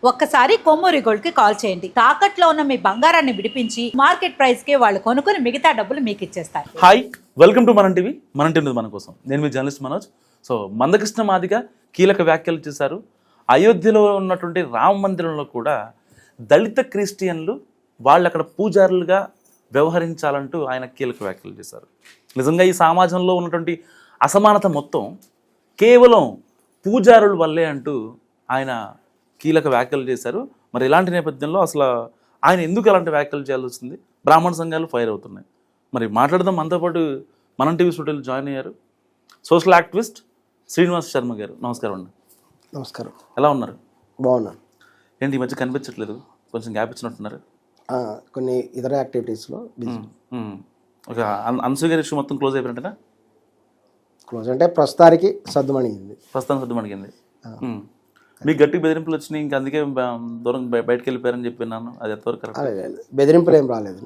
ఒక్కసారి కొమ్మూరి గోల్డ్ కి కాల్ చేయండి. తాకట్లో ఉన్న మీ బంగారాన్ని విడిపించి మార్కెట్ ప్రైస్ కి వాళ్ళు కొనుక్కుని మిగతా డబ్బులు మీకు ఇచ్చేస్తారు. హాయ్, వెల్కమ్ టు మన టీవీ. మన టీవీ మన కోసం నేను మీ జర్నలిస్ట్ మనోజ్. సో మందకృష్ణ మాదిగ కీలక వ్యాఖ్యలు చేశారు. అయోధ్యలో ఉన్నటువంటి రామ మందిరంలో కూడా దళిత క్రిస్టియన్లు వాళ్ళు అక్కడ పూజారులుగా వ్యవహరించాలంటూ ఆయన కీలక వ్యాఖ్యలు చేశారు. నిజంగా ఈ సమాజంలో ఉన్నటువంటి అసమానత మొత్తం కేవలం పూజారుల వల్లే అంటూ ఆయన కీలక వ్యాఖ్యలు చేశారు. మరి ఇలాంటి నేపథ్యంలో అసలు ఆయన ఎందుకు అలాంటి వ్యాఖ్యలు చేయాల్సి వస్తుంది? బ్రాహ్మణ సంఘాలు ఫైర్ అవుతున్నాయి. మరి మాట్లాడదాం. మనతో పాటు మనం టీవీ స్టూడియోలో జాయిన్ అయ్యారు సోషల్ యాక్టివిస్ట్ శ్రీనివాస్ శర్మ గారు. నమస్కారం అండి. నమస్కారం. ఎలా ఉన్నారు? బాగున్నాను. ఏంటి ఈ మధ్య కనిపించట్లేదు, కొంచెం గ్యాప్ ఇచ్చినట్టున్నారు? కొన్ని ఇతర యాక్టివిటీస్లో ఒక అన్సూయ గారి ఇష్యూ మొత్తం క్లోజ్ అయిపోయినట్టేనా? క్లోజ్ అంటే ప్రస్తుతానికి సర్దుమణిగింది. ప్రస్తుతం సర్దుమణిగింది. మీకు గట్టి బెదిరింపులు వచ్చినాయి, ఇంకా అందుకే దూరం బయటకు వెళ్ళిపోయారని చెప్పినాను. అది ఎంతవరకు కరెక్ట్? బెదిరింపులు ఏం రాలేదు.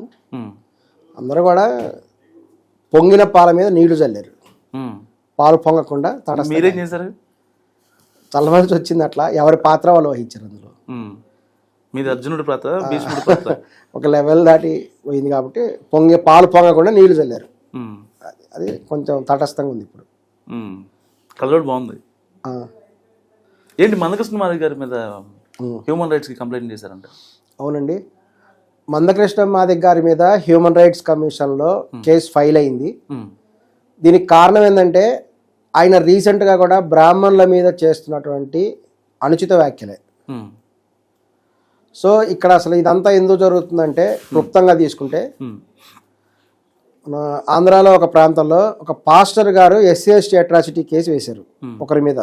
అందరూ కూడా పొంగిన పాల మీద నీళ్లు చల్లారు. పాలు పొంగకుండా మీరేం చేశారు? చల్లవలసి వచ్చింది. అట్లా ఎవరి పాత్ర వాళ్ళు వహించారు అందులో. మీది అర్జునుడి పాత్ర, భీష్ముడి పాత్ర. ఒక లెవెల్ దాటి పోయింది కాబట్టి పాలు పొంగకుండా నీళ్లు చల్లారు. అది కొంచెం తటస్థంగా ఉంది. ఇప్పుడు కలర్ బాగుంది. ఏంటి మందకృష్ణ మాదిగ గారి మీద హ్యూమన్ రైట్స్కి కంప్లైంట్ చేశారంట? అవునండి, మందకృష్ణ మాదిగ గారి మీద హ్యూమన్ రైట్స్ కమిషన్లో కేసు ఫైల్ అయింది. దీనికి కారణం ఏంటంటే ఆయన రీసెంట్గా కూడా బ్రాహ్మణుల మీద చేస్తున్నటువంటి అనుచిత వ్యాఖ్యలే. సో ఇక్కడ అసలు ఇదంతా ఎందుకు జరుగుతుందంటే క్లుప్తంగా తీసుకుంటే, ఆంధ్రాలో ఒక ప్రాంతంలో ఒక పాస్టర్ గారు SC/ST అట్రాసిటీ కేసు వేశారు ఒకరి మీద.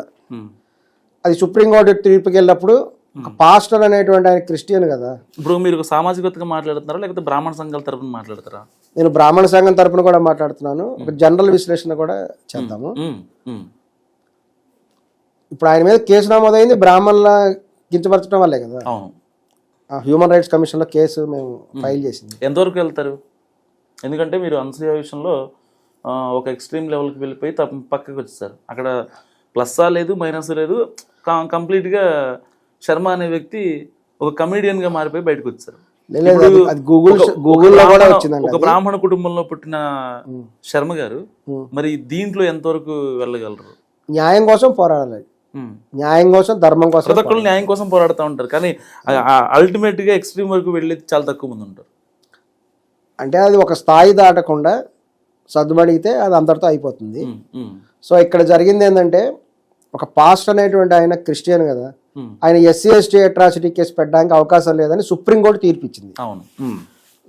అది సుప్రీంకోర్టు తీర్పుకి వెళ్ళినప్పుడు ఒక పాస్టర్ అనేటువంటి ఆయన క్రిస్టియన్ కదా. ఇప్పుడు మీరు ఒక సామాజికతగా మాట్లాడుతున్నారా లేకపోతే బ్రాహ్మణ సంఘాల తరపున మాట్లాడతారా? నేను బ్రాహ్మణ సంఘం తరపున కూడా మాట్లాడుతున్నాను. ఒక జనరల్ విశ్లేషణ కూడా చేద్దాము. ఇప్పుడు ఆయన మీద కేసు నమోదైంది బ్రాహ్మణుల కించపరచడం వల్లే కదా. హ్యూమన్ రైట్స్ కమిషన్లో కేసు మేము ఫైల్ చేసింది. ఎంతవరకు వెళ్తారు? ఎందుకంటే మీరు అన్సూయ విషయంలో ఒక ఎక్స్ట్రీమ్ లెవెల్కి వెళ్ళిపోయి పక్కకి వచ్చేసారు. అక్కడ ప్లస్సా లేదు, మైనస్ లేదు, కంప్లీట్గా శర్మ అనే వ్యక్తి ఒక కమెడియన్గా మారిపోయి బయటకు వచ్చారు. ఒక బ్రాహ్మణ కుటుంబంలో పుట్టిన శర్మ గారు మరి దీంట్లో ఎంతవరకు వెళ్ళగలరు? న్యాయం కోసం పోరాడాలి. న్యాయం కోసం, ధర్మం కోసం. ప్రతి ఒక్కరు న్యాయం కోసం పోరాడుతూ ఉంటారు, కానీ అల్టిమేట్ గా ఎక్స్ట్రీమ్ వరకు వెళ్ళేది చాలా తక్కువ మంది ఉంటారు. అంటే అది ఒక స్థాయి దాటకుండా సర్దుమడిగితే అది అందరితో అయిపోతుంది. సో ఇక్కడ జరిగింది ఏంటంటే, ఒక పాస్టర్ అనేటువంటి ఆయన క్రిస్టియన్ కదా, ఆయన SC/ST అట్రాసిటీ కేసు పెట్టడానికి అవకాశం లేదని సుప్రీంకోర్టు తీర్పు ఇచ్చింది.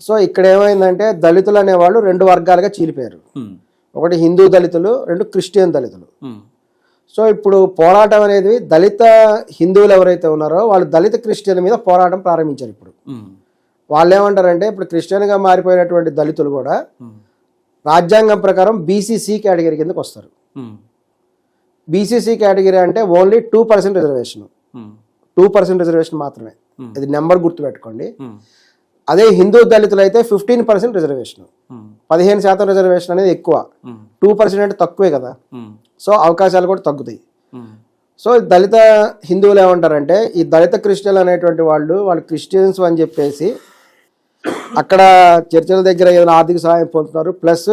సో ఇక్కడ ఏమైందంటే దళితులు అనేవాళ్ళు రెండు వర్గాలుగా చీలిపోయారు. ఒకటి హిందూ దళితులు, రెండు క్రిస్టియన్ దళితులు. సో ఇప్పుడు పోరాటం అనేది దళిత హిందువులు ఎవరైతే ఉన్నారో వాళ్ళు దళిత క్రిస్టియన్ మీద పోరాటం ప్రారంభించారు. ఇప్పుడు వాళ్ళు ఏమంటారంటే, ఇప్పుడు క్రిస్టియన్గా మారిపోయినటువంటి దళితులు కూడా రాజ్యాంగం ప్రకారం BCC కేటగిరీ కిందకి వస్తారు. BCC కేటగిరీ అంటే ఓన్లీ 2% రిజర్వేషన్. 2% రిజర్వేషన్ మాత్రమే. ఇది నెంబర్ గుర్తుపెట్టుకోండి. అదే హిందూ దళితులు అయితే 15% రిజర్వేషన్. 15% రిజర్వేషన్ అనేది ఎక్కువ. 2% అంటే తక్కువే కదా. సో అవకాశాలు కూడా తగ్గుతాయి. సో దళిత హిందువులు ఏమంటారంటే, ఈ దళిత క్రిస్టియన్లు అనేటువంటి వాళ్ళు క్రిస్టియన్స్ అని చెప్పేసి అక్కడ చర్చల దగ్గర ఏదైనా ఆర్థిక సహాయం పొందుతున్నారు, ప్లస్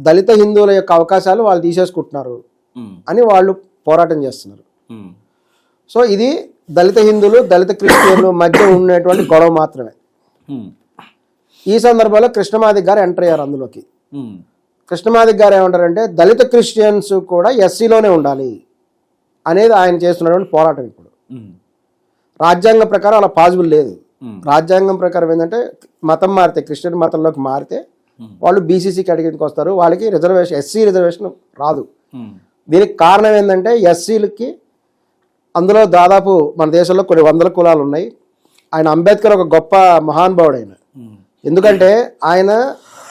దళిత హిందువుల యొక్క అవకాశాలు వాళ్ళు తీసేసుకుంటున్నారు అని వాళ్ళు పోరాటం చేస్తున్నారు. సో ఇది దళిత హిందువులు, దళిత క్రిస్టియన్లు మధ్య ఉన్నటువంటి గొడవ మాత్రమే. ఈ సందర్భంలో కృష్ణమాదిగ గారు ఎంటర్ అయ్యారు అందులోకి. కృష్ణమాదిగ గారు ఏమంటారంటే, దళిత క్రిస్టియన్స్ కూడా SCలోనే ఉండాలి అనేది ఆయన చేస్తున్నటువంటి పోరాటం. ఇప్పుడు రాజ్యాంగం ప్రకారం అలా పాసిబుల్ లేదు. రాజ్యాంగం ప్రకారం ఏంటంటే, మతం మారితే, క్రిస్టియన్ మతంలోకి మారితే వాళ్ళు BCC కేటగిరీకి వస్తారు. వాళ్ళకి రిజర్వేషన్, SC రిజర్వేషన్ రాదు. దీనికి కారణం ఏంటంటే, SCలకి అందులో దాదాపు మన దేశంలో కొన్ని వందల కులాలు ఉన్నాయి. ఆయన అంబేద్కర్ ఒక గొప్ప మహానుభావుడు ఆయన. ఎందుకంటే ఆయన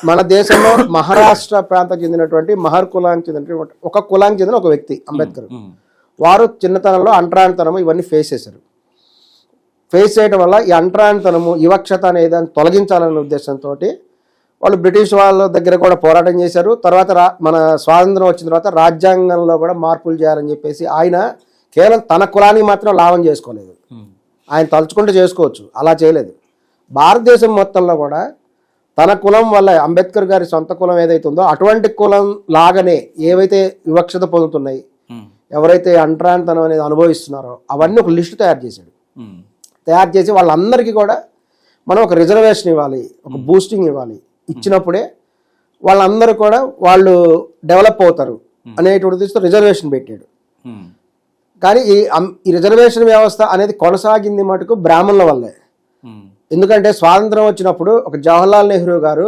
మన దేశంలో మహారాష్ట్ర ప్రాంతానికి చెందినటువంటి మహర్ కులానికి చెందినటువంటి ఒక కులానికి చెందిన ఒక వ్యక్తి అంబేద్కర్. వారు చిన్నతనంలో అంటరానితనము ఇవన్నీ ఫేస్ చేశారు. ఫేస్ చేయడం వల్ల ఈ అంటరానితనము, వివక్షత అనే దాన్ని తొలగించాలనే ఉద్దేశంతో వాళ్ళు బ్రిటిష్ వాళ్ళ దగ్గర కూడా పోరాటం చేశారు. తర్వాత మన స్వాతంత్రం వచ్చిన తర్వాత రాజ్యాంగంలో కూడా మార్పులు చేయాలని చెప్పేసి ఆయన కేవలం తన కులానికి మాత్రం లాభం చేసుకోలేదు. ఆయన తలుచుకుంటే చేసుకోవచ్చు, అలా చేయలేదు. భారతదేశం మొత్తంలో కూడా తన కులం వల్ల అంబేద్కర్ గారి సొంత కులం ఏదైతే ఉందో అటువంటి కులం లాగానే ఏవైతే వివక్షత పొందుతున్నాయి, ఎవరైతే అంటరానితనం అనేది అనుభవిస్తున్నారో అవన్నీ ఒక లిస్టు తయారు చేశాడు. తయారు చేసి వాళ్ళందరికీ కూడా మనం ఒక రిజర్వేషన్ ఇవ్వాలి, ఒక బూస్టింగ్ ఇవ్వాలి. ఇచ్చినప్పుడే వాళ్ళందరూ కూడా వాళ్ళు డెవలప్ అవుతారు అనేటువంటి దృష్టితో రిజర్వేషన్ పెట్టాడు. కానీ ఈ రిజర్వేషన్ వ్యవస్థ అనేది కొనసాగింది మటుకు బ్రాహ్మణుల వల్లే. ఎందుకంటే స్వాతంత్రం వచ్చినప్పుడు ఒక జవహర్లాల్ నెహ్రూ గారు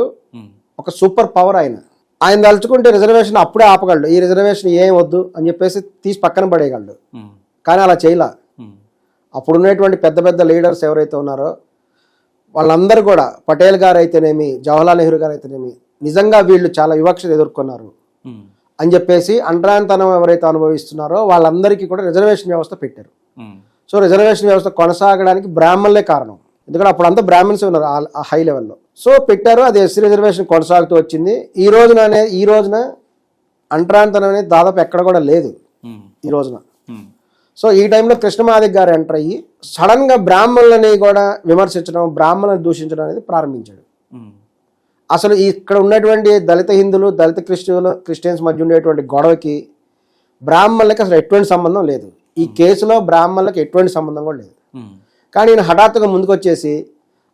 ఒక సూపర్ పవర్, ఆయన తలుచుకుంటే రిజర్వేషన్ అప్పుడే ఆపగలడు. ఈ రిజర్వేషన్ ఏం వద్దు అని చెప్పేసి తీసి పక్కన పడేయగలడు. కానీ అలా చేయలా. అప్పుడు ఉన్నటువంటి పెద్ద పెద్ద లీడర్స్ ఎవరైతే ఉన్నారో వాళ్ళందరూ కూడా, పటేల్ గారు అయితేనేమి, జవహర్లాల్ నెహ్రూ గారు అయితేనేమి, నిజంగా వీళ్ళు చాలా వివక్షత ఎదుర్కొన్నారు అని చెప్పేసి అంటరానితనం ఎవరైతే అనుభవిస్తున్నారో వాళ్ళందరికీ కూడా రిజర్వేషన్ వ్యవస్థ పెట్టారు. సో రిజర్వేషన్ వ్యవస్థ కొనసాగడానికి బ్రాహ్మణులే కారణం. ఎందుకంటే అప్పుడు అంతా బ్రాహ్మణ్స్ ఉన్నారు ఆ హై లెవెల్లో. సో పెట్టారు, అది ఎస్సీ రిజర్వేషన్ కొనసాగుతూ వచ్చింది. ఈ రోజున అంటరానితనం అనేది దాదాపు ఎక్కడ కూడా లేదు ఈ రోజున. సో ఈ టైంలో కృష్ణమాదిగ గారు ఎంటర్ అయ్యి సడన్గా బ్రాహ్మణులని కూడా విమర్శించడం, బ్రాహ్మణులను దూషించడం అనేది ప్రారంభించాడు. అసలు ఇక్కడ ఉన్నటువంటి దళిత హిందువులు, దళిత క్రిస్టియన్స్ మధ్య ఉండేటువంటి గొడవకి బ్రాహ్మణులకి అసలు ఎటువంటి సంబంధం లేదు. ఈ కేసులో బ్రాహ్మణులకు ఎటువంటి సంబంధం కూడా లేదు. కానీ ఈయన హఠాత్తుగా ముందుకు వచ్చేసి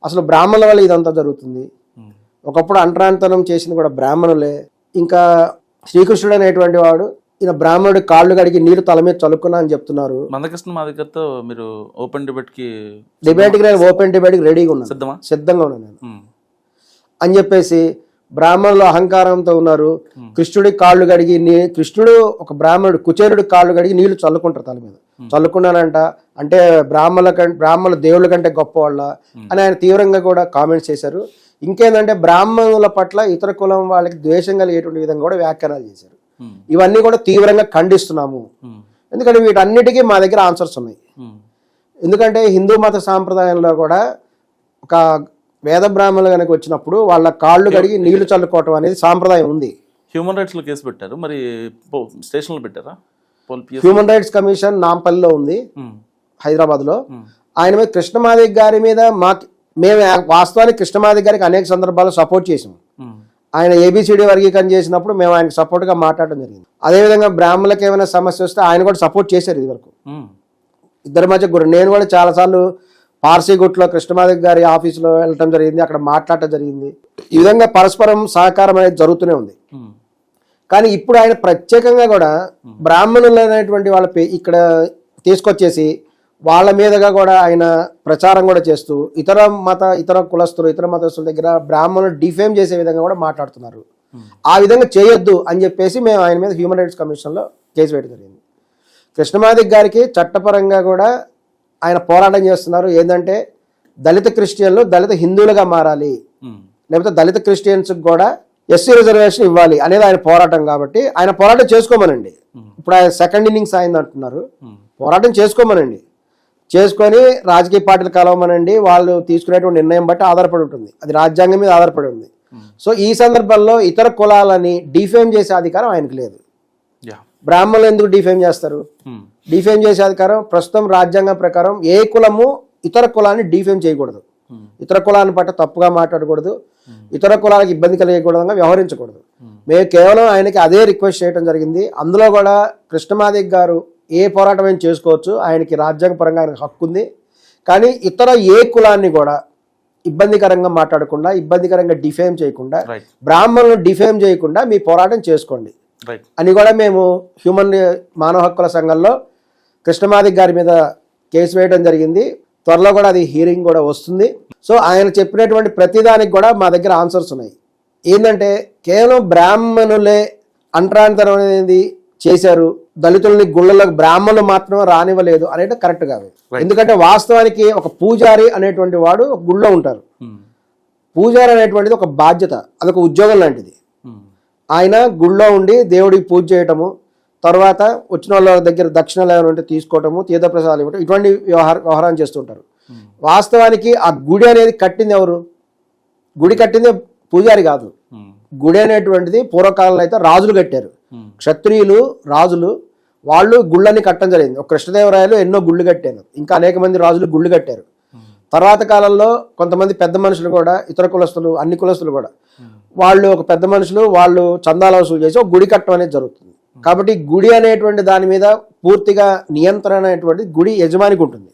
అసలు బ్రాహ్మణుల వల్ల ఇదంతా జరుగుతుంది, ఒకప్పుడు అంటరానితనం చేసింది కూడా బ్రాహ్మణులే, ఇంకా శ్రీకృష్ణుడు అనేటువంటి వాడు ఈయన బ్రాహ్మణుడి కాళ్ళు కడిగి నీరు తల మీద చల్లుకున్నా అని చెప్తున్నారు. మందకృష్ణ మాదిగతో మీరు ఓపెన్ డిబేట్కి ఓపెన్ డిబేట్కి రెడీగా ఉన్నాను, సిద్ధంగా ఉన్నాను నేను అని చెప్పేసి బ్రాహ్మణులు అహంకారంతో ఉన్నారు. కృష్ణుడి కాళ్ళు కడిగి కృష్ణుడు ఒక బ్రాహ్మణుడు కుచేరుడి కాళ్ళు కడిగి నీళ్లు చల్లుకుంటారు తల మీద. చల్లుకున్నానంట అంటే బ్రాహ్మణుల దేవుళ్ళ కంటే గొప్ప వాళ్ళ అని ఆయన తీవ్రంగా కూడా కామెంట్స్ చేశారు. ఇంకేంటంటే బ్రాహ్మణుల పట్ల ఇతర కులం వాళ్ళకి ద్వేషం కలిగేటువంటి విధంగా కూడా వ్యాఖ్యానాలు చేశారు. ఇవన్నీ కూడా తీవ్రంగా ఖండిస్తున్నాము. ఎందుకంటే వీటన్నిటికీ మా దగ్గర ఆన్సర్స్ ఉన్నాయి. ఎందుకంటే హిందూ మత సాంప్రదాయంలో కూడా ఒక వేద బ్రాహ్మణులు కనుక వచ్చినప్పుడు వాళ్ళ కాళ్ళు కడిగి నీళ్లు చల్లుకోవటం అనేది సాంప్రదాయం ఉంది. హ్యూమన్ రైట్స్ లో కేసు పెట్టారు, మరి స్టేషన్లో పెట్టారా? హ్యూమన్ రైట్స్ కమిషన్ నాంపల్లిలో ఉంది, హైదరాబాద్ లో. ఆయన మీద కృష్ణమాదిగ గారి మీద మేము వాస్తవానికి కృష్ణమాదిగ గారికి అనేక సందర్భాల్లో సపోర్ట్ చేసాం. ఆయన ఏబిసిడి వర్గీకరణ చేసినప్పుడు మేము ఆయనకు సపోర్ట్ గా మాట్లాడడం జరిగింది. అదేవిధంగా బ్రాహ్మణులకు ఏమైనా సమస్య వస్తే ఆయన కూడా సపోర్ట్ చేశారు. ఇది వరకు ఇద్దరి మధ్య నేను కూడా చాలాసార్లు పార్సీగుట్లో కృష్ణమాదిగ గారి ఆఫీసులో వెళ్ళటం జరిగింది, అక్కడ మాట్లాడటం జరిగింది. ఈ విధంగా పరస్పరం సహకారం అనేది జరుగుతూనే ఉంది. కానీ ఇప్పుడు ఆయన ప్రత్యేకంగా కూడా బ్రాహ్మణులు అనేటువంటి వాళ్ళ ఇక్కడ తీసుకొచ్చేసి వాళ్ళ మీదుగా కూడా ఆయన ప్రచారం కూడా చేస్తూ ఇతర కులస్తులు, ఇతర మతస్థుల దగ్గర బ్రాహ్మణులు డిఫేమ్ చేసే విధంగా కూడా మాట్లాడుతున్నారు. ఆ విధంగా చేయొద్దు అని చెప్పేసి మేము ఆయన మీద హ్యూమన్ రైట్స్ కమిషన్లో కేసు వేయడం జరిగింది. కృష్ణమాదిగ గారికి చట్టపరంగా కూడా ఆయన పోరాటం చేస్తున్నారు. ఏంటంటే దళిత క్రిస్టియన్లు దళిత హిందువులుగా మారాలి, లేకపోతే దళిత క్రిస్టియన్స్కి కూడా ఎస్సీ రిజర్వేషన్ ఇవ్వాలి అనేది ఆయన పోరాటం. కాబట్టి ఆయన పోరాటం చేసుకోమనండి. ఇప్పుడు ఆయన సెకండ్ ఇన్నింగ్స్ అయింది అంటున్నారు, పోరాటం చేసుకోమనండి. చేసుకొని రాజకీయ పార్టీలు కలవమనండి. వాళ్ళు తీసుకునేటువంటి నిర్ణయం బట్టి ఆధారపడి ఉంటుంది, అది రాజ్యాంగం మీద ఆధారపడి ఉంది. సో ఈ సందర్భంలో ఇతర కులాలని డిఫేమ్ చేసే అధికారం ఆయనకు లేదు. బ్రాహ్మణులు ఎందుకు డిఫేమ్ చేస్తారు? డిఫేమ్ చేసే అధికారం ప్రస్తుతం రాజ్యాంగం ప్రకారం ఏ కులము ఇతర కులాన్ని డిఫేమ్ చేయకూడదు, ఇతర కులాన్ని పట్ల తప్పుగా మాట్లాడకూడదు, ఇతర కులాలకు ఇబ్బంది కలిగకూడదుగా వ్యవహరించకూడదు. మేము కేవలం ఆయనకి అదే రిక్వెస్ట్ చేయడం జరిగింది. అందులో కూడా కృష్ణమాదిగ గారు ఏ పోరాటం చేసుకోవచ్చు, ఆయనకి రాజ్యాంగపరంగా ఆయనకు హక్కు ఉంది. కానీ ఇతర ఏ కులాన్ని కూడా ఇబ్బందికరంగా మాట్లాడకుండా, ఇబ్బందికరంగా డిఫేమ్ చేయకుండా, బ్రాహ్మణులను డిఫేమ్ చేయకుండా మీ పోరాటం చేసుకోండి అని కూడా మేము మానవ హక్కుల సంఘంలో కృష్ణమాదిగ గారి మీద కేసు వేయడం జరిగింది. త్వరలో కూడా అది హీరింగ్ కూడా వస్తుంది. సో ఆయన చెప్పినటువంటి ప్రతిదానికి కూడా మా దగ్గర ఆన్సర్స్ ఉన్నాయి. ఏంటంటే కేవలం బ్రాహ్మణులే అంటరానితనం అనేది చేశారు, దళితుల్ని గుళ్ళలోకి బ్రాహ్మణులు మాత్రమే రానివ్వలేదు అనేది కరెక్ట్ కాదు. ఎందుకంటే వాస్తవానికి ఒక పూజారి అనేటువంటి వాడు గుళ్ళో ఉంటారు. పూజారి అనేటువంటిది ఒక బాధ్యత, అదొక ఉద్యోగం లాంటిది. ఆయన గుళ్ళో ఉండి దేవుడికి పూజ చేయటము, తర్వాత వచ్చిన వాళ్ళ దగ్గర దక్షిణలు ఏమైనా ఉంటే తీసుకోవటము, తీర్థప్రసాదాలు ఇవ్వటం, ఇటువంటి వ్యవహారం చేస్తుంటారు. వాస్తవానికి ఆ గుడి అనేది కట్టింది ఎవరు? గుడి కట్టింది పూజారి కాదు. గుడి అనేటువంటిది పూర్వకాలంలో అయితే రాజులు కట్టారు. క్షత్రియులు రాజులు వాళ్ళు గుళ్ళని కట్టడం జరిగింది. ఒక కృష్ణదేవరాయలు ఎన్నో గుళ్ళు కట్టారు, ఇంకా అనేక మంది రాజులు గుళ్ళు కట్టారు. తర్వాత కాలంలో కొంతమంది పెద్ద మనుషులు కూడా, ఇతర కులస్తులు, అన్ని కులస్తులు కూడా, వాళ్ళు ఒక పెద్ద మనుషులు వాళ్ళు చందాల వసూలు చేసి ఒక గుడి కట్టడం అనేది జరుగుతుంది. కాబట్టి గుడి అనేటువంటి దాని మీద పూర్తిగా నియంత్రణ అనేటువంటి గుడి యజమానికి ఉంటుంది.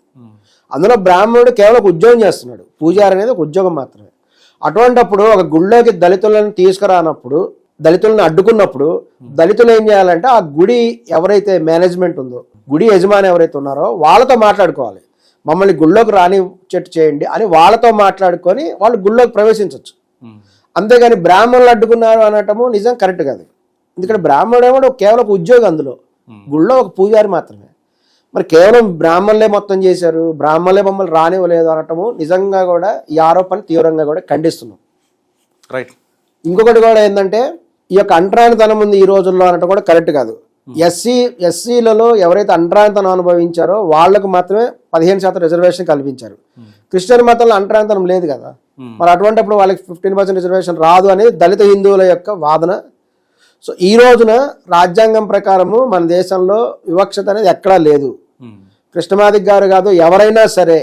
అందులో బ్రాహ్మణుడు కేవలం ఒక ఉద్యోగం చేస్తున్నాడు, పూజారి అనేది ఒక ఉద్యోగం మాత్రమే. అటువంటప్పుడు ఒక గుళ్ళోకి దళితులను తీసుకురానప్పుడు, దళితులను అడ్డుకున్నప్పుడు దళితులు ఏం చేయాలంటే ఆ గుడి ఎవరైతే మేనేజ్మెంట్ ఉందో, గుడి యజమాని ఎవరైతే ఉన్నారో వాళ్ళతో మాట్లాడుకోవాలి. మమ్మల్ని గుళ్ళోకి రానిచ్చేట్టు చేయండి అని వాళ్ళతో మాట్లాడుకొని వాళ్ళు గుళ్ళోకి ప్రవేశించవచ్చు. అంతేగాని బ్రాహ్మణులు అడ్డుకున్నారు అనటము నిజం కరెక్ట్ కాదు. ఎందుకంటే బ్రాహ్మణుడు ఏమో కేవలం ఒక ఉద్యోగం, అందులో గుళ్ళో ఒక పూజారి మాత్రమే. మరి కేవలం బ్రాహ్మణులే మొత్తం చేశారు, బ్రాహ్మణులే మమ్మల్ని రానివ్వలేదు అనటము నిజంగా కూడా ఈ ఆరోపణ తీవ్రంగా కూడా ఖండిస్తున్నాం. రైట్. ఇంకొకటి కూడా ఏంటంటే ఈ యొక్క అంటరానితనం ఉంది ఈ రోజుల్లో అనటం కూడా కరెక్ట్ కాదు. ఎస్సీలలో ఎవరైతే అంటరానితనం అనుభవించారో వాళ్ళకు మాత్రమే 15% రిజర్వేషన్ కల్పించారు. క్రిస్టియన్ మతంలో అంటరానితనం లేదు కదా, మరి అటువంటిప్పుడు వాళ్ళకి 15% రిజర్వేషన్ రాదు అనేది దళిత హిందువుల యొక్క వాదన. సో ఈ రోజున రాజ్యాంగం ప్రకారము మన దేశంలో వివక్షత అనేది ఎక్కడా లేదు. కృష్ణమాదిక్ గారు కాదు, ఎవరైనా సరే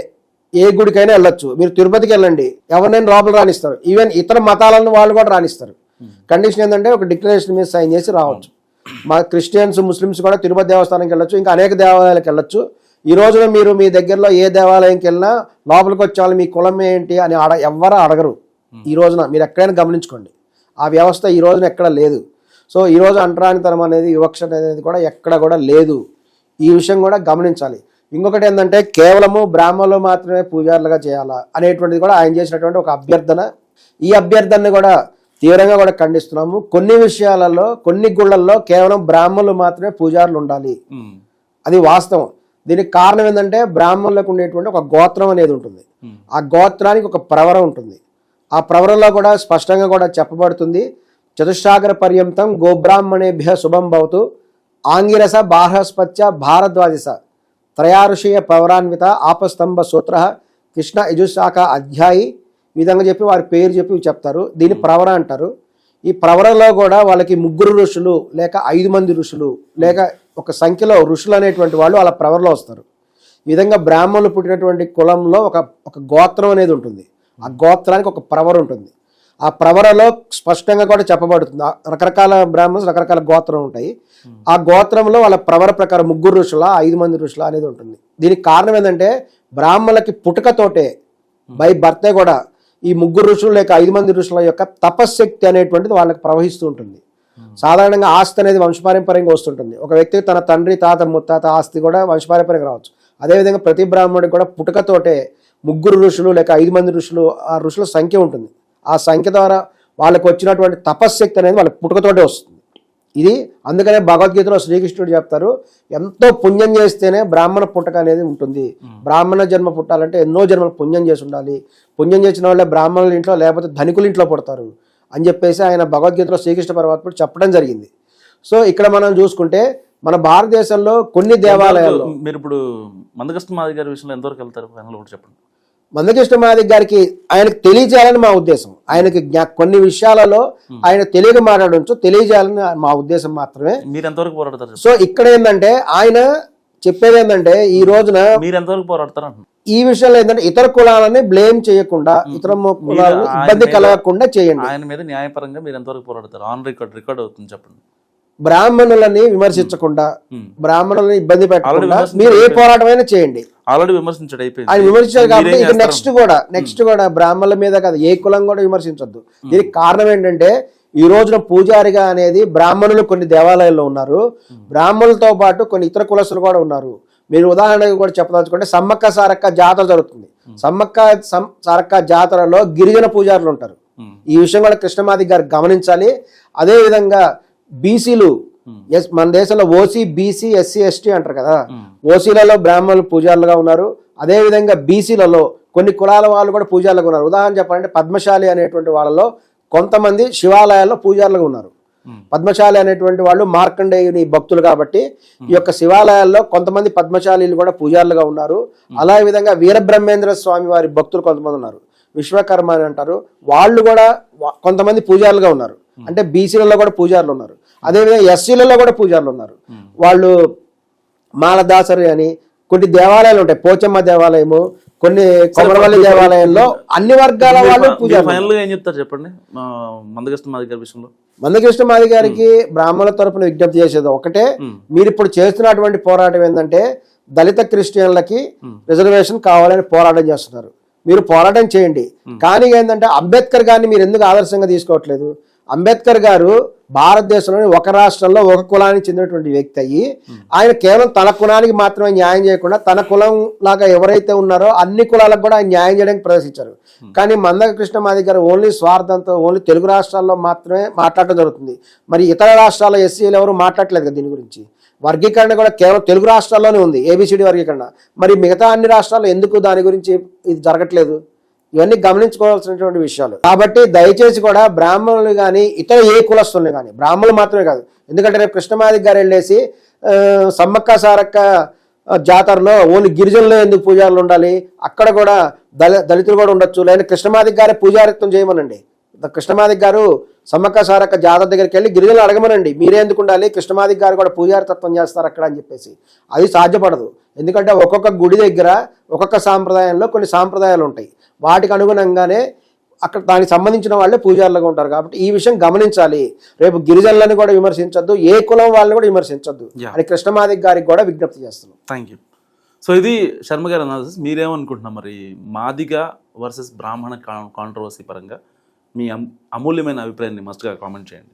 ఏ గుడికైనా వెళ్ళొచ్చు. మీరు తిరుపతికి వెళ్ళండి, ఎవరినైనా లోపల రాణిస్తారు. ఈవెన్ ఇతర మతాలను వాళ్ళు కూడా రాణిస్తారు. కండిషన్ ఏంటంటే ఒక డిక్లరేషన్ మీద సైన్ చేసి రావచ్చు. మా క్రిస్టియన్స్, ముస్లిమ్స్ కూడా తిరుపతి దేవస్థానంకి వెళ్ళొచ్చు, ఇంకా అనేక దేవాలయాలకు వెళ్ళొచ్చు. ఈ రోజున మీరు మీ దగ్గరలో ఏ దేవాలయంకి వెళ్ళినా లోపలికి వచ్చే మీ కులం ఏంటి అని ఎవ్వరూ అడగరు. ఈ రోజున మీరు ఎక్కడైనా గమనించుకోండి, ఆ వ్యవస్థ ఈ రోజున ఎక్కడ లేదు. సో ఈ రోజు అంటరానితనం అనేది, వివక్షత అనేది కూడా ఎక్కడ కూడా లేదు. ఈ విషయం కూడా గమనించాలి. ఇంకొకటి ఏంటంటే కేవలము బ్రాహ్మణులు మాత్రమే పూజారులుగా చేయాలా అనేటువంటిది కూడా ఆయన చేసినటువంటి ఒక అభ్యర్థన. ఈ అభ్యర్థనని కూడా తీవ్రంగా కూడా ఖండిస్తున్నాము. కొన్ని విషయాలలో, కొన్ని గుళ్ళల్లో కేవలం బ్రాహ్మణులు మాత్రమే పూజారులు ఉండాలి, అది వాస్తవం. దీనికి కారణం ఏంటంటే బ్రాహ్మణులకు ఉండేటువంటి ఒక గోత్రం అనేది ఉంటుంది. ఆ గోత్రానికి ఒక ప్రవర ఉంటుంది. ఆ ప్రవరలో కూడా స్పష్టంగా కూడా చెప్పబడుతుంది, చతుస్సాగర పర్యంతం గోబ్రాహ్మణేభ్య శుభం భవతు ఆంగిరస బాహస్పత్య భారద్వాజస త్రయారుషీయ పౌరాన్విత ఆపస్తంభ సూత్ర కృష్ణ యజుశాఖ అధ్యాయి, ఈ విధంగా చెప్పి వారి పేరు చెప్పి చెప్తారు. దీన్ని ప్రవర అంటారు. ఈ ప్రవరలో కూడా వాళ్ళకి 3 ఋషులు లేక 5 మంది ఋషులు లేక ఒక సంఖ్యలో ఋషులు అనేటువంటి వాళ్ళు వాళ్ళ ప్రవరలో వస్తారు. ఈ విధంగా బ్రాహ్మణులు పుట్టినటువంటి కులంలో ఒక గోత్రం అనేది ఉంటుంది. ఆ గోత్రానికి ఒక ప్రవర ఉంటుంది. ఆ ప్రవరలో స్పష్టంగా కూడా చెప్పబడుతుంది, రకరకాల బ్రాహ్మణులు రకరకాల గోత్రం ఉంటాయి. ఆ గోత్రంలో వాళ్ళ ప్రవర ప్రకారం 3 ఋషుల 5 మంది ఋషుల అనేది ఉంటుంది. దీనికి కారణం ఏంటంటే బ్రాహ్మణులకి పుట్టుకతోటే బై బర్తే కూడా ఈ 3 ఋషులు లేక 5 మంది ఋషుల యొక్క తపశ్శక్తి అనేటువంటిది వాళ్ళకి ప్రవహిస్తూ ఉంటుంది. సాధారణంగా ఆస్తి అనేది వంశపారంపర్యంగా వస్తుంటుంది. ఒక వ్యక్తికి తన తండ్రి, తాత, ముత్తాత ఆస్తి కూడా వంశపారంపర్యంగా రావచ్చు. అదేవిధంగా ప్రతి బ్రాహ్మణుడికి కూడా పుట్టుకతోటే 3 ఋషులు లేక 5 మంది ఋషులు, ఆ ఋషుల సంఖ్య ఉంటుంది. ఆ సంఖ్య ద్వారా వాళ్ళకు వచ్చినటువంటి తపశ్శక్తి అనేది వాళ్ళకి పుట్టుకతోటే వస్తుంది. ఇది అందుకనే భగవద్గీతలో శ్రీకృష్ణుడు చెప్తారు, ఎంతో పుణ్యం చేస్తేనే బ్రాహ్మణ పుట్టక అనేది ఉంటుంది. బ్రాహ్మణ జన్మ పుట్టాలంటే ఎన్నో జన్మలు పుణ్యం చేసి ఉండాలి. పుణ్యం చేసిన వాళ్ళే బ్రాహ్మణుల ఇంట్లో లేకపోతే ధనికుల ఇంట్లో పుడతారు అని చెప్పేసి ఆయన భగవద్గీతలో శ్రీకృష్ణ పరమాత్ముడు చెప్పడం జరిగింది. సో ఇక్కడ మనం చూసుకుంటే మన భారతదేశంలో కొన్ని దేవాలయాల్లో, మీరు ఇప్పుడు మందకృష్ణ మాదిగ గారి విషయంలో ఎంతవరకు వెళ్తారు ఒకటి చెప్పండి. మందకృష్ణ మాదిగ గారికి ఆయనకు తెలియజేయాలని మా ఉద్దేశం. ఆయనకి కొన్ని విషయాలలో ఆయన తెలియక మాట్లాడవచ్చు, తెలియజేయాలని మా ఉద్దేశం మాత్రమే. మీరు ఎంతవరకు పోరాడతారు? సో ఇక్కడ ఏంటంటే ఆయన చెప్పేది ఏంటంటే ఈ రోజున మీరు ఎంతవరకు పోరాడతారు అంటున్నారు. ఈ విషయంలో ఏంటంటే ఇతర కులాలని బ్లేమ్ చేయకుండా, ఇతర కులాలను ఇబ్బంది కలగకుండా చేయండి. ఆయన మీద న్యాయపరంగా మీరు ఎంతవరకు పోరాడతారు? ఆన్ రికార్డ్ అవుతుంది చెప్పండి. బ్రాహ్మణులని విమర్శించకుండా, బ్రాహ్మణులని ఇబ్బంది పెట్టకుండా మీరు ఏ పోరాటమైనా చేయండి. ఆల్రెడీ విమర్శించడం అయిపోయింది. ఆయన విమర్శించారు కాబట్టి ఇక నెక్స్ట్ కూడా బ్రాహ్మణుల మీద కాదు, ఏ కులం కూడా విమర్శించొద్దు. దీనికి కారణం ఏంటంటే ఈ రోజున పూజారిగా అనేది బ్రాహ్మణులు కొన్ని దేవాలయాల్లో ఉన్నారు, బ్రాహ్మణులతో పాటు కొన్ని ఇతర కులస్తులు కూడా ఉన్నారు. మీరు ఉదాహరణకు కూడా చెప్పదలుచుకుంటే సమ్మక్క సారక్క జాతర జరుగుతుంది. సమ్మక్క సారక్క జాతరలో గిరిజన పూజారులు ఉంటారు. ఈ విషయం కూడా కృష్ణమాదిగ గారు గమనించాలి. అదే విధంగా బీసీలు, మన దేశంలో ఓసీ, బీసీ, ఎస్సీ, ఎస్టీ అంటారు కదా, ఓసీలలో బ్రాహ్మణులు పూజారులుగా ఉన్నారు. అదే విధంగా బీసీలలో కొన్ని కులాల వాళ్ళు కూడా పూజారులుగా ఉన్నారు. ఉదాహరణ చెప్పాలంటే పద్మశాలి అనేటువంటి వాళ్ళలో కొంతమంది శివాలయాల్లో పూజారులుగా ఉన్నారు. పద్మశాలి అనేటువంటి వాళ్ళు మార్కండేయుని భక్తులు కాబట్టి ఈ యొక్క శివాలయాల్లో కొంతమంది పద్మశాలీలు కూడా పూజారులుగా ఉన్నారు. అలా విధంగా వీరబ్రహ్మేంద్ర స్వామి వారి భక్తులు కొంతమంది ఉన్నారు. విశ్వకర్మ అని అంటారు, వాళ్ళు కూడా కొంతమంది పూజారులుగా ఉన్నారు. అంటే బీసీలలో కూడా పూజారులు ఉన్నారు. అదేవిధంగా ఎస్సీలలో కూడా పూజారులు ఉన్నారు. వాళ్ళు మాలదాసరి అని కొన్ని దేవాలయాలు ఉంటాయి. పోచమ్మ దేవాలయము, కొన్ని కొమరవల్లి దేవాలయంలో అన్ని వర్గాల వాళ్ళు పూజారులు. ఫైనల్ గా ఏం చెప్తారు చెప్పండి మందకృష్ణ మాదిగ గారి విషయంలో? మందకృష్ణ మాదిగ గారికి బ్రాహ్మణుల తరపున విజ్ఞప్తి చేసేది ఒకటే, మీరు ఇప్పుడు చేస్తున్నటువంటి పోరాటం ఏంటంటే దళిత క్రిస్టియన్లకి రిజర్వేషన్ కావాలని పోరాటం చేస్తున్నారు. మీరు పోరాటం చేయండి, కానీ ఏంటంటే అంబేద్కర్ గారిని మీరు ఎందుకు ఆదర్శంగా తీసుకోవట్లేదు? అంబేద్కర్ గారు భారతదేశంలోని ఒక రాష్ట్రంలో ఒక కులానికి చెందినటువంటి వ్యక్తి అయ్యి ఆయన కేవలం తన కులానికి మాత్రమే న్యాయం చేయకుండా తన కులం లాగా ఎవరైతే ఉన్నారో అన్ని కులాలకు కూడా ఆయన న్యాయం చేయడానికి ప్రదర్శించారు. కానీ మందకృష్ణ మాదిగ గారు ఓన్లీ స్వార్థంతో ఓన్లీ తెలుగు రాష్ట్రాల్లో మాత్రమే మాట్లాడటం జరుగుతుంది. మరి ఇతర రాష్ట్రాల్లో ఎస్సీలు ఎవరు మాట్లాడలేదు కదా దీని గురించి. వర్గీకరణ కూడా కేవలం తెలుగు రాష్ట్రాల్లోనే ఉంది, ఏబిసిడి వర్గీకరణ. మరి మిగతా అన్ని రాష్ట్రాల్లో ఎందుకు దాని గురించి ఇది జరగట్లేదు? ఇవన్నీ గమనించుకోవాల్సినటువంటి విషయాలు. కాబట్టి దయచేసి కూడా బ్రాహ్మణులు కానీ ఇతర ఏ కులస్తుల్ని కానీ, బ్రాహ్మణులు మాత్రమే కాదు, ఎందుకంటే రేపు కృష్ణమాదిగ గారు వెళ్ళేసి సమ్మక్క సారక్క జాతరలో ఓన్లీ గిరిజనులు ఎందుకు పూజారులు ఉండాలి, అక్కడ కూడా దళితులు కూడా ఉండొచ్చు, లేదా కృష్ణమాదిగ గారే పూజారిత్వం చేయమనండి. కృష్ణమాదిగ గారు సమ్మక్క సారక్క జాతర దగ్గరికి వెళ్ళి గిరిజనులు అడగమనండి, మీరే ఎందుకు ఉండాలి, కృష్ణమాదిగ గారు కూడా పూజారితత్వం చేస్తారు అక్కడ అని చెప్పేసి. అది సాధ్యపడదు. ఎందుకంటే ఒక్కొక్క గుడి దగ్గర ఒక్కొక్క సాంప్రదాయంలో కొన్ని సాంప్రదాయాలు ఉంటాయి, వాటికి అనుగుణంగానే అక్కడ దానికి సంబంధించిన వాళ్ళే పూజారులుగా ఉంటారు. కాబట్టి ఈ విషయం గమనించాలి. రేపు గిరిజనులను కూడా విమర్శించొద్దు, ఏ కులం వాళ్ళని కూడా విమర్శించొద్దు అని కృష్ణమాదిగ గారికి కూడా విజ్ఞప్తి చేస్తున్నాం. Thank you. సో ఇది శర్మ గారి అనాలిసిస్. మీరేమనుకుంటున్నారు మరి మాదిగ వర్సెస్ బ్రాహ్మణ కాంట్రవర్సీ పరంగా మీ అమూల్యమైన అభిప్రాయాన్ని మస్ట్గా కామెంట్ చేయండి.